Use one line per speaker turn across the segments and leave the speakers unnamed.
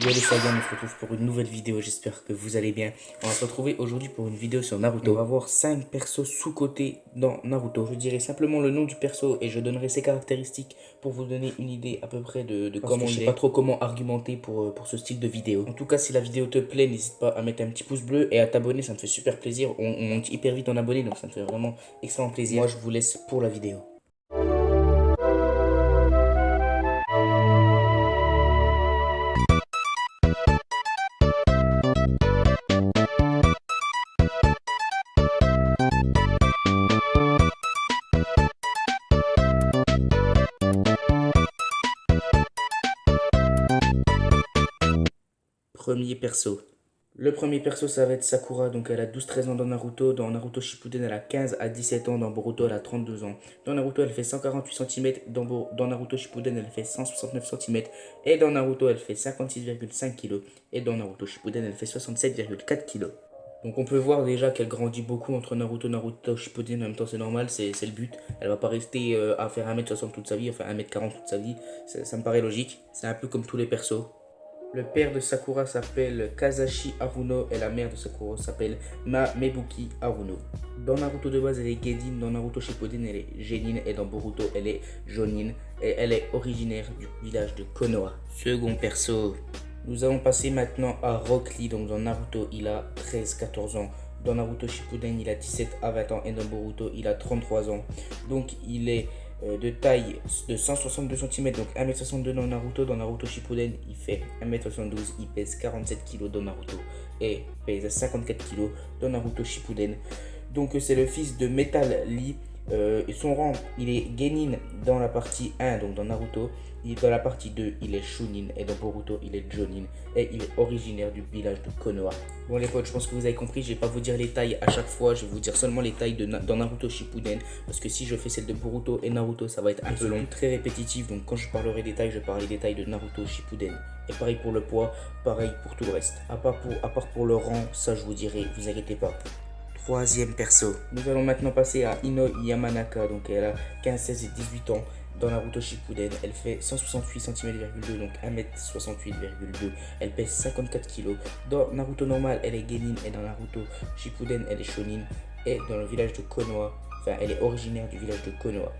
Yo les Saiyans, on se retrouve pour une nouvelle vidéo, j'espère que vous allez bien. On va se retrouver aujourd'hui pour une vidéo sur Naruto. On va voir 5 persos sous-cotés dans Naruto. Je dirai simplement le nom du perso et je donnerai ses caractéristiques pour vous donner une idée à peu près de comment il est. Je sais pas trop comment argumenter pour ce style de vidéo. En tout cas, si la vidéo te plaît, n'hésite pas à mettre un petit pouce bleu et à t'abonner, ça me fait super plaisir. On monte hyper vite en abonnés, donc ça me fait vraiment extrêmement plaisir. Moi, je vous laisse pour la vidéo. Premier perso. Le premier perso, ça va être Sakura, donc elle a 12-13 ans dans Naruto. Dans Naruto Shippuden, elle a 15 à 17 ans. Dans Boruto, elle a 32 ans. Dans Naruto, elle fait 148 cm. Dans Naruto Shippuden, elle fait 169 cm. Et dans Naruto, elle fait 56,5 kg. Et dans Naruto Shippuden, elle fait 67,4 kg. Donc on peut voir déjà qu'elle grandit beaucoup entre Naruto et Naruto Shippuden. En même temps, c'est normal, c'est le but. Elle va pas rester à faire 1m60 toute sa vie, enfin 1m40 toute sa vie. Ça me paraît logique. C'est un peu comme tous les persos. Le père de Sakura s'appelle Kazashi Haruno et la mère de Sakura s'appelle Mebuki Haruno. Dans Naruto de base, elle est Genin, dans Naruto Shippuden, elle est Genin et dans Boruto, elle est Jonin et elle est originaire du village de Konoha. Second perso. Nous allons passer maintenant à Rock Lee, donc dans Naruto, il a 13-14 ans. Dans Naruto Shippuden, il a 17 à 20 ans et dans Boruto, il a 33 ans. Donc il est de taille de 162 cm, donc 1m62 dans Naruto. Dans Naruto Shippuden, il fait 1m72, il pèse 47 kg dans Naruto et pèse 54 kg dans Naruto Shippuden. Donc c'est le fils de Metal Lee. Son rang, il est Genin dans la partie 1, donc dans Naruto. Dans la partie 2, il est Shunin et dans Boruto, il est Jonin et il est originaire du village de Konoha. Bon les potes, je pense que vous avez compris, je vais pas vous dire les tailles à chaque fois, je vais vous dire seulement les tailles dans Naruto Shippuden parce que si je fais celle de Boruto et Naruto, ça va être un peu long, très répétitif, donc quand je parlerai des tailles, je parlerai des tailles de Naruto Shippuden. Et pareil pour le poids, pareil pour tout le reste. À part pour le rang, ça je vous dirai, vous inquiétez pas. Troisième perso. Nous allons maintenant passer à Ino Yamanaka. Donc elle a 15, 16 et 18 ans. Dans Naruto Shippuden, elle fait 168 cm,2, donc 1m68,2. Elle pèse 54 kg. Dans Naruto normal, elle est Genin et dans Naruto Shippuden, elle est Shonin. Et dans le village de Konoha, enfin elle est originaire du village de Konoha.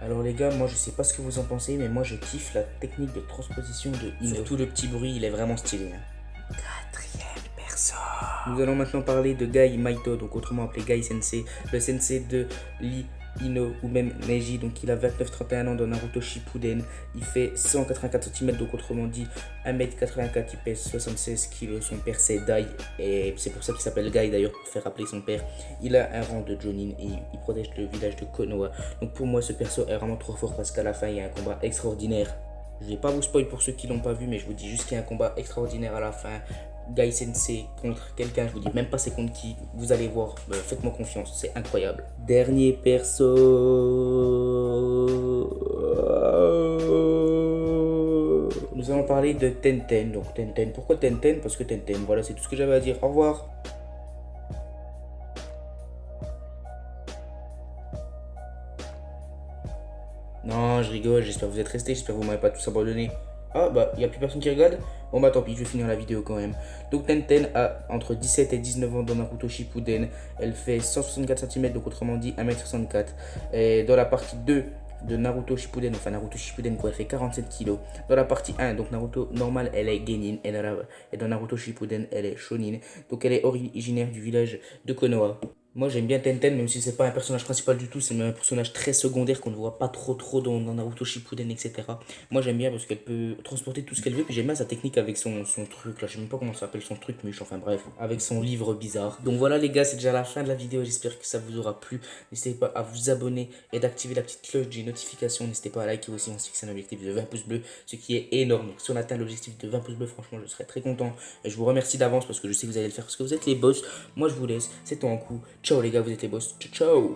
Alors les gars, moi je sais pas ce que vous en pensez, mais moi je kiffe la technique de transposition de Ino. Surtout le petit bruit, il est vraiment stylé. Quatrième perso. Nous allons maintenant parler de Gai Maito, donc autrement appelé Gai Sensei, le sensei de Lee Ino ou même Neji. Donc il a 29-31 ans dans Naruto Shippuden, il fait 184 cm, donc autrement dit 1m84, il pèse 76 kg. Son père c'est Dai et c'est pour ça qu'il s'appelle Gai d'ailleurs, pour faire rappeler son père. Il a un rang de Jonin et il protège le village de Konoha. Donc pour moi ce perso est vraiment trop fort parce qu'à la fin il y a un combat extraordinaire. Je vais pas vous spoil pour ceux qui l'ont pas vu, mais je vous dis juste qu'il y a un combat extraordinaire à la fin. Gai Sensei contre quelqu'un, je vous dis même pas c'est contre qui, vous allez voir, faites-moi confiance, c'est incroyable. Dernier perso. Nous allons parler de Tenten. Donc Tenten, pourquoi Tenten? Parce que Tenten, voilà, c'est tout ce que j'avais à dire. Au revoir. Non, je rigole, j'espère que vous êtes restés, j'espère que vous m'avez pas tous abandonné. Ah bah, il n'y a plus personne qui regarde. Bon bah tant pis, je vais finir la vidéo quand même. Donc Tenten a entre 17 et 19 ans dans Naruto Shippuden. Elle fait 164 cm, donc autrement dit 1m64. Et dans la partie 2 de Naruto Shippuden, enfin Naruto Shippuden quoi, elle fait 47 kg. Dans la partie 1, donc Naruto normal, elle est Genin. Et dans Naruto Shippuden, elle est Shonin. Donc elle est originaire du village de Konoha. Moi j'aime bien Tenten, même si c'est pas un personnage principal du tout, c'est même un personnage très secondaire qu'on ne voit pas trop dans Naruto Shippuden, etc. Moi j'aime bien parce qu'elle peut transporter tout ce qu'elle veut, puis j'aime bien sa technique avec son truc là, je sais même pas comment ça s'appelle, son truc muche, enfin bref, avec son livre bizarre. Donc voilà les gars, c'est déjà la fin de la vidéo, j'espère que ça vous aura plu. N'hésitez pas à vous abonner et d'activer la petite cloche des notifications, n'hésitez pas à liker aussi, on se fixe un objectif de 20 pouces bleus, ce qui est énorme. Donc si on atteint l'objectif de 20 pouces bleus, franchement je serais très content. Et je vous remercie d'avance parce que je sais que vous allez le faire, parce que vous êtes les boss. Moi je vous laisse, c'est en coup. Ciao les gars, vous êtes les boss. Ciao ciao.